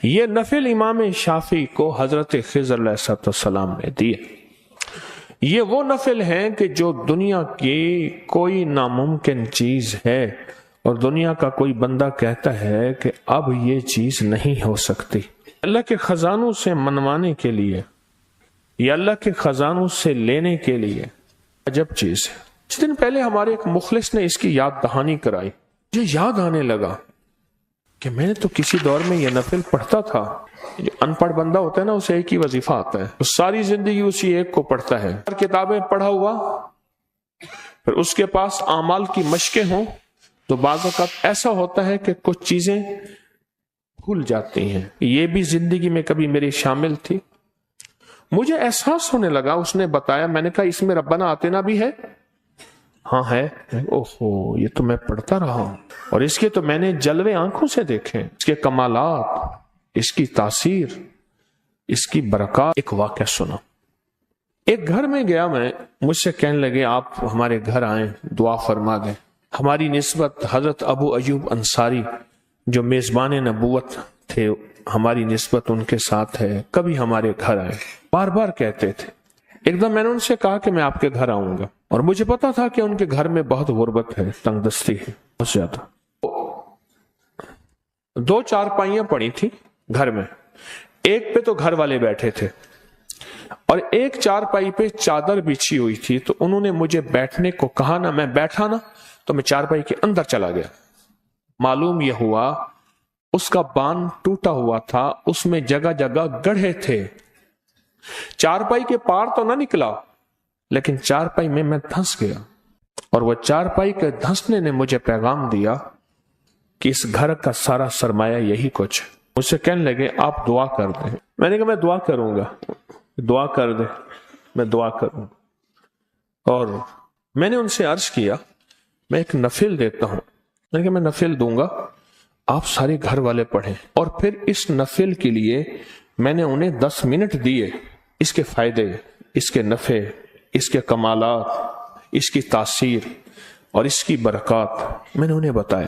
یہ نفل امام شافعی کو حضرت خضر علیہ السلام نے دیے۔ یہ وہ نفل ہیں کہ جو دنیا کی کوئی ناممکن چیز ہے اور دنیا کا کوئی بندہ کہتا ہے کہ اب یہ چیز نہیں ہو سکتی، اللہ کے خزانوں سے منوانے کے لیے یا اللہ کے خزانوں سے لینے کے لیے عجب چیز ہے۔ کچھ دن پہلے ہمارے ایک مخلص نے اس کی یاد دہانی کرائی، مجھے یاد آنے لگا کہ میں نے تو کسی دور میں یہ نفل پڑھتا تھا۔ جو ان پڑھ بندہ ہوتا ہے نا، اسے ایک ہی وظیفہ آتا ہے، وہ ساری زندگی اسی ایک کو پڑھتا ہے۔ کتابیں پڑھا ہوا، پھر اس کے پاس اعمال کی مشقیں ہوں تو بعض اوقات ایسا ہوتا ہے کہ کچھ چیزیں بھول جاتی ہیں۔ یہ بھی زندگی میں کبھی میری شامل تھی۔ مجھے احساس ہونے لگا، اس نے بتایا، میں نے کہا اس میں ربنا آتنا بھی ہے؟ ہاں ہے۔ اوہو، یہ تو میں پڑھتا رہا ہوں اور اس کے تو میں نے جلوے آنکھوں سے دیکھے، اس کے کمالات، اس کی تاثیر، اس کی برکات۔ ایک واقعہ سنا، ایک گھر میں گیا میں، مجھ سے کہنے لگے آپ ہمارے گھر آئیں، دعا فرما دیں۔ ہماری نسبت حضرت ابو ایوب انصاری جو میزبان نبوت تھے، ہماری نسبت ان کے ساتھ ہے، کبھی ہمارے گھر آئے، بار بار کہتے تھے۔ ایک دم میں نے ان سے کہا کہ میں آپ کے گھر آؤں گا، اور مجھے پتا تھا کہ ان کے گھر میں بہت غربت ہے، تنگ دستی ہے بہت زیادہ۔ 2 چارپائیاں پڑی تھی گھر میں، ایک پہ تو گھر والے بیٹھے تھے اور ایک چارپائی پہ چادر بچھی ہوئی تھی، تو انہوں نے مجھے بیٹھنے کو کہا نا، میں بیٹھا نا تو میں چارپائی کے اندر چلا گیا۔ معلوم یہ ہوا اس کا بان ٹوٹا ہوا تھا، اس میں جگہ جگہ گڑھے تھے۔ چارپائی کے پار تو نہ نکلا، لیکن چارپائی میں دھنس گیا، اور وہ چارپائی کے دھنسنے نے مجھے پیغام دیا کہ اس گھر کا سارا سرمایہ یہی کچھ ہے۔ مجھ سے کہنے لگے آپ دعا کر دیں۔ میں نے کہا میں دعا کروں گا، دعا کر دیں، میں دعا کروں۔ اور میں نے ان سے عرض کیا میں ایک نفل دیتا ہوں، میں نے کہا میں نفل دوں گا، آپ سارے گھر والے پڑھیں، اور پھر اس نفل کے لیے میں نے انہیں 10 منٹ دیے، اس کے فائدے، اس کے نفع، اس کے کمالات، اس کی تاثیر اور اس کی برکات میں نے انہیں بتایا۔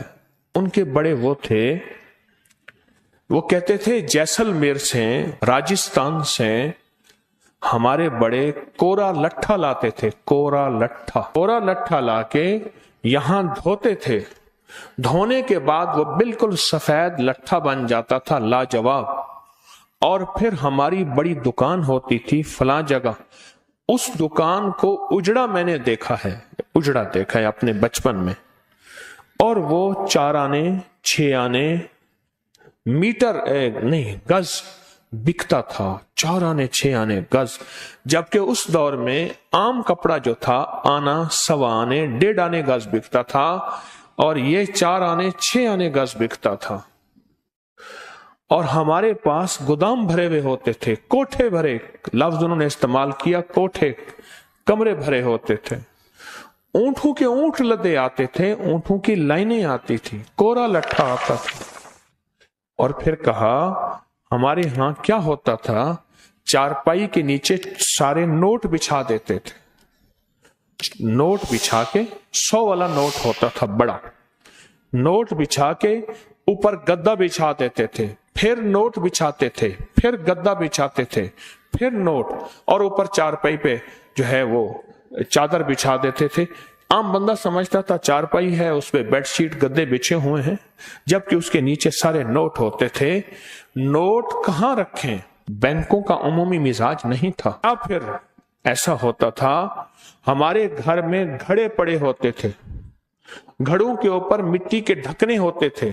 ان کے بڑے وہ تھے، وہ کہتے تھے جیسلمیر سے، راجستھان سے ہمارے بڑے کورا لٹھا لاتے تھے، کورا لٹھا لا کے یہاں دھوتے تھے، دھونے کے بعد وہ بالکل سفید لٹھا بن جاتا تھا، لاجواب۔ اور پھر ہماری بڑی دکان ہوتی تھی فلاں جگہ، اس دکان کو اجڑا میں نے دیکھا ہے، اجڑا دیکھا ہے اپنے بچپن میں، اور وہ 4 آنے 6 آنے میٹر نہیں گز بکتا تھا، 4 آنے 6 آنے گز، جبکہ اس دور میں عام کپڑا جو تھا آنا 1.25 آنے 1.5 آنے گز بکتا تھا، اور یہ 4 آنے 6 آنے گز بکتا تھا۔ اور ہمارے پاس گودام بھرے ہوئے ہوتے تھے، کوٹھے بھرے، لفظ انہوں نے استعمال کیا، کوٹھے، کمرے بھرے ہوتے تھے، اونٹوں کے اونٹ لدے آتے تھے، اونٹوں کی لائنیں آتی تھی، کورا لٹھا آتا تھا۔ اور پھر کہا ہمارے ہاں کیا ہوتا تھا، چارپائی کے نیچے سارے نوٹ بچھا دیتے تھے، نوٹ بچھا کے 100 والا نوٹ ہوتا تھا بڑا، نوٹ بچھا کے اوپر گدا بچھا دیتے تھے، پھر نوٹ بچھاتے تھے، پھر گدا بچھاتے تھے، پھر نوٹ، اور اوپر چارپائی پہ جو ہے وہ چادر بچھا دیتے تھے۔ عام بندہ سمجھتا تھا چارپائی ہے، اس پہ بیڈ شیٹ گدے بچھے ہوئے ہیں، جبکہ اس کے نیچے سارے نوٹ ہوتے تھے۔ نوٹ کہاں رکھیں، بینکوں کا عمومی مزاج نہیں تھا۔ پھر ایسا ہوتا تھا ہمارے گھر میں گھڑے پڑے ہوتے تھے، گھڑوں کے اوپر مٹی کے ڈھکنے ہوتے تھے،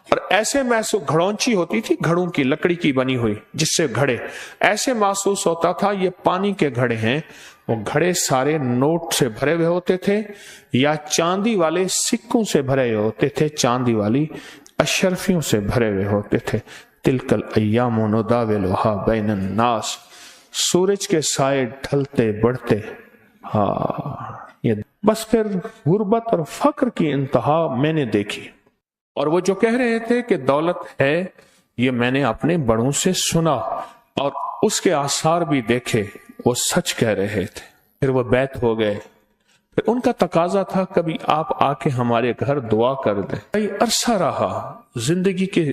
اور ایسے محسوس گھڑونچی ہوتی تھی، گھڑوں کی لکڑی کی بنی ہوئی، جس سے گھڑے ایسے محسوس ہوتا تھا یہ پانی کے گھڑے ہیں۔ وہ گھڑے سارے نوٹ سے بھرے ہوئے ہوتے تھے یا چاندی والے سکوں سے بھرے ہوئے ہوتے تھے، چاندی والی اشرفیوں سے بھرے ہوئے ہوتے تھے۔ تلک الایام نداولها بین الناس، سورج کے سائے ڈھلتے بڑھتے، یہ بس پھر غربت اور فقر کی انتہا میں نے دیکھی۔ اور وہ جو کہہ رہے تھے کہ دولت ہے، یہ میں نے اپنے بڑوں سے سنا اور اس کے آثار بھی دیکھے، وہ سچ کہہ رہے تھے۔ پھر وہ بیت ہو گئے، پھر ان کا تقاضا تھا کبھی آپ آ کے ہمارے گھر دعا کر دیں۔ کئی عرصہ رہا، زندگی کے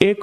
1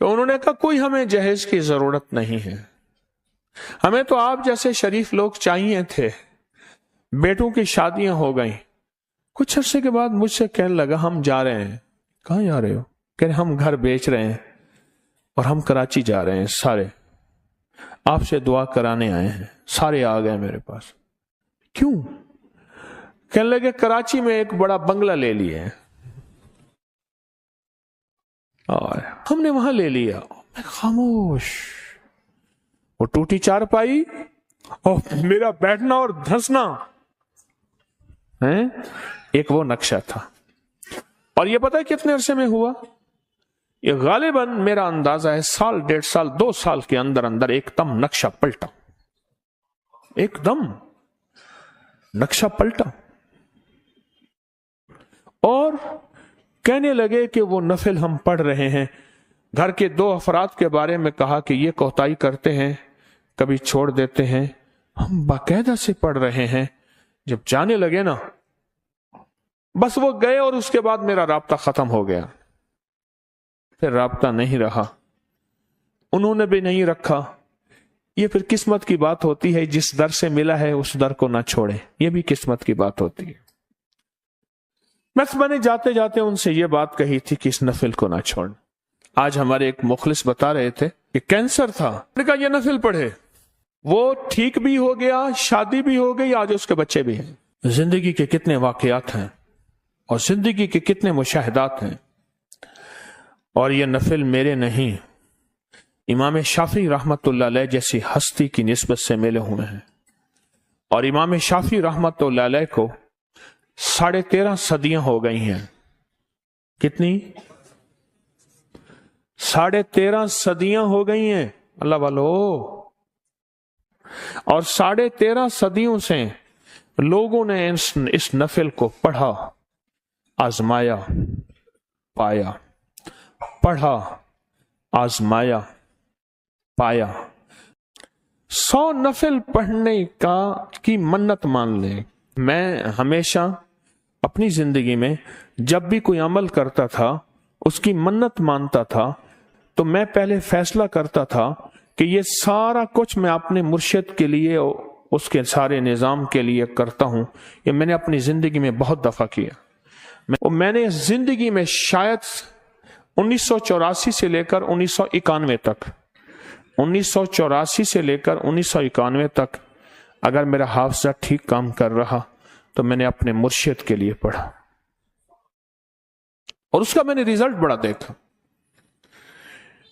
تو انہوں نے کہا کوئی ہمیں جہیز کی ضرورت نہیں ہے، ہمیں تو آپ جیسے شریف لوگ چاہیے تھے، بیٹوں کی شادیاں ہو گئیں۔ کچھ عرصے کے بعد مجھ سے کہنے لگا ہم جا رہے ہیں۔ کہاں جا رہے ہو؟ کہ ہم گھر بیچ رہے ہیں اور ہم کراچی جا رہے ہیں، سارے آپ سے دعا کرانے آئے ہیں۔ سارے آ گئے میرے پاس۔ کیوں؟ کہنے لگے کراچی میں ایک بڑا بنگلہ لے لیا ہے اور ہم نے وہاں لے لیا۔ میں خاموش، وہ ٹوٹی چارپائی اور میرا بیٹھنا اور دھنسنا، ایک وہ نقشہ تھا۔ اور یہ پتہ ہے کتنے عرصے میں ہوا؟ یہ غالباً میرا اندازہ ہے 1 1.5 سال 2 سال کے اندر اندر ایک دم نقشہ پلٹا، ایک دم نقشہ پلٹا۔ اور کہنے لگے کہ وہ نفل ہم پڑھ رہے ہیں، گھر کے 2 افراد کے بارے میں کہا کہ یہ کوتاہی کرتے ہیں، کبھی چھوڑ دیتے ہیں، ہم باقاعدہ سے پڑھ رہے ہیں۔ جب جانے لگے نا، بس وہ گئے اور اس کے بعد میرا رابطہ ختم ہو گیا، پھر رابطہ نہیں رہا، انہوں نے بھی نہیں رکھا۔ یہ پھر قسمت کی بات ہوتی ہے، جس در سے ملا ہے اس در کو نہ چھوڑے، یہ بھی قسمت کی بات ہوتی ہے۔ میں نے جاتے جاتے ان سے یہ بات کہی تھی کہ اس نفل کو نہ چھوڑ۔ آج ہمارے ایک مخلص بتا رہے تھے کہ کینسر تھا، میں نے کہا یہ نفل پڑھے، وہ ٹھیک بھی ہو گیا، شادی بھی ہو گئی، آج اس کے بچے بھی ہیں۔ زندگی کے کتنے واقعات ہیں اور زندگی کے کتنے مشاہدات ہیں، اور یہ نفل میرے نہیں، امام شافعی رحمت اللہ علیہ جیسی ہستی کی نسبت سے ملے ہوئے ہیں۔ اور امام شافعی رحمت اللہ علیہ کو 13.5 صدیاں ہو گئی ہیں۔ کتنی؟ 13.5 صدیاں ہو گئی ہیں اللہ والو۔ اور 13.5 صدیوں سے لوگوں نے اس نفل کو پڑھا، آزمایا، پایا، پڑھا، آزمایا، پایا۔ 100 نفل پڑھنے کی منت مان لیں۔ میں ہمیشہ اپنی زندگی میں جب بھی کوئی عمل کرتا تھا، اس کی منت مانتا تھا، تو میں پہلے فیصلہ کرتا تھا کہ یہ سارا کچھ میں اپنے مرشد کے لیے، اس کے سارے نظام کے لیے کرتا ہوں۔ یہ میں نے اپنی زندگی میں بہت دفعہ کیا۔ میں نے زندگی میں شاید 1984 سے لے کر 1991 تک، 1984 سے لے کر 1991 تک اگر میرا حافظہ ٹھیک کام کر رہا تو میں نے اپنے مرشد کے لیے پڑھا، اور اس کا میں نے ریزلٹ بڑا دیکھا۔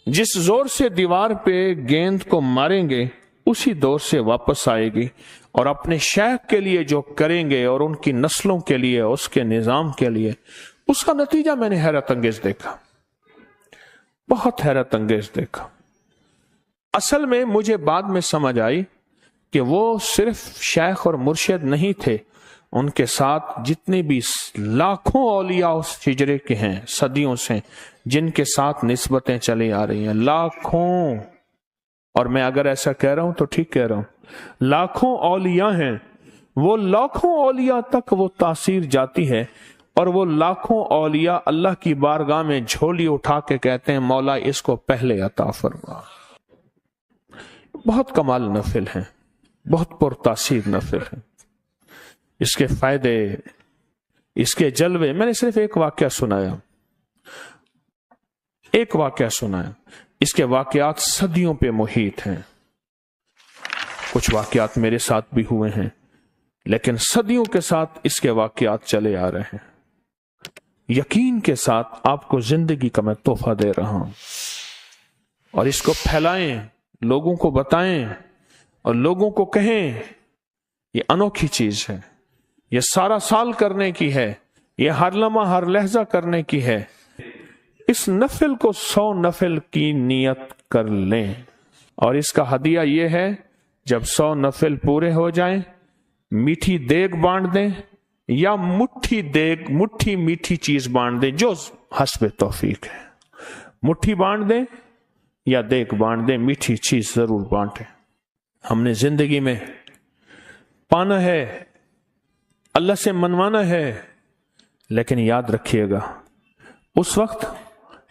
جس زور سے دیوار پہ گیند کو ماریں گے اسی دور سے واپس آئے گی، اور اپنے شیخ کے لیے جو کریں گے اور ان کی نسلوں کے لیے، اس کے نظام کے لیے، اس کا نتیجہ میں نے حیرت انگیز دیکھا، بہت حیرت انگیز دیکھا۔ اصل میں مجھے بعد میں سمجھ آئی کہ وہ صرف شیخ اور مرشد نہیں تھے، ان کے ساتھ جتنے بھی لاکھوں اولیاء اس ہجرے کے ہیں صدیوں سے، جن کے ساتھ نسبتیں چلی آ رہی ہیں، لاکھوں، اور میں اگر ایسا کہہ رہا ہوں تو ٹھیک کہہ رہا ہوں، لاکھوں اولیاء ہیں، وہ لاکھوں اولیاء تک وہ تاثیر جاتی ہے، اور وہ لاکھوں اولیاء اللہ کی بارگاہ میں جھولی اٹھا کے کہتے ہیں مولا اس کو پہلے عطا فرما۔ بہت کمال نفل ہیں، بہت پرتاثیر نفل ہیں، اس کے فائدے، اس کے جلوے۔ میں نے صرف ایک واقعہ سنایا، ایک واقعہ سنایا، اس کے واقعات صدیوں پہ محیط ہیں۔ کچھ واقعات میرے ساتھ بھی ہوئے ہیں، لیکن صدیوں کے ساتھ اس کے واقعات چلے آ رہے ہیں۔ یقین کے ساتھ آپ کو زندگی کا میں تحفہ دے رہا ہوں، اور اس کو پھیلائیں، لوگوں کو بتائیں اور لوگوں کو کہیں یہ انوکھی چیز ہے، یہ سارا سال کرنے کی ہے، یہ ہر لمحہ ہر لہجہ کرنے کی ہے۔ اس نفل کو 100 نفل کی نیت کر لیں، اور اس کا ہدیہ یہ ہے جب 100 نفل پورے ہو جائیں، میٹھی دیگ بانٹ دیں یا مٹھی دیگ، مٹھی میٹھی چیز بانٹ دیں، جو حسب توفیق ہے، مٹھی بانٹ دیں یا دیگ بانٹ دیں، میٹھی چیز ضرور بانٹیں۔ ہم نے زندگی میں پانا ہے، اللہ سے منوانا ہے، لیکن یاد رکھیے گا اس وقت